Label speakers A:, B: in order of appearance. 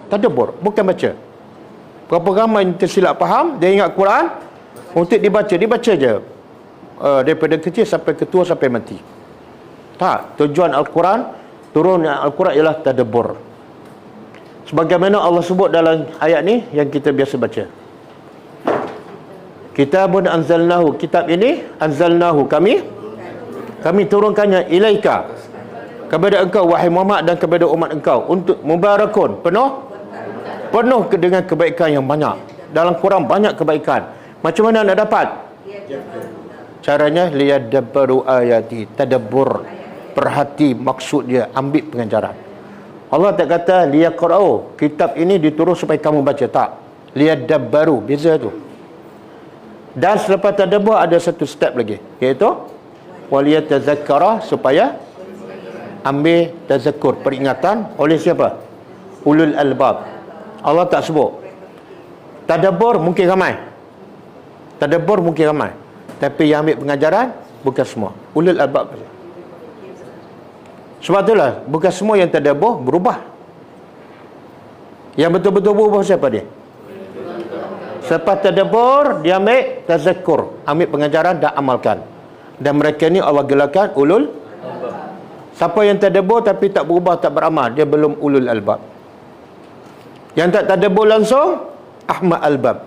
A: Tadabbur, bukan baca. Berapa ramai yang tersilap faham, dia ingat Quran untuk dibaca je. Daripada kecil sampai ketua sampai mati. Tak, tujuan Al-Quran, turunnya Al-Quran ialah tadabbur. Sebagaimana Allah sebut dalam ayat ni yang kita biasa baca. Kitabun anzalnahu, kitab ini anzalnahu, kami turunkannya ilaika, kepada engkau wahai Muhammad dan kepada umat engkau, untuk mubarakun, penuh dengan kebaikan yang banyak. Dalam Quran banyak kebaikan. Macam mana nak dapat? Caranya liyadabbaru ayati, tadabbur, perhati maksud dia, ambil pengajaran. Allah tak kata liyaqra'u, kitab ini diturun supaya kamu baca, tak. Liyadabbaru, beza tu. Dan selepas tadabbur ada satu step lagi, iaitu waliyatazakkara, supaya ambil tazakkur, peringatan oleh siapa? Ulul albab. Allah tak sebut. Tadabbur mungkin ramai, tapi yang ambil pengajaran bukan semua. Ulul albab. Sebab itulah bukan semua yang tadabbur berubah. Yang betul-betul berubah siapa dia? Selepas tadabbur, dia ambil tazakkur, ambil pengajaran dan amalkan. Dan mereka ni Allah gelarkan ulul. Siapa yang tadabbur tapi tak berubah, tak beramal, dia belum ulul albab. Yang tak tadabbur langsung, ahmad albab.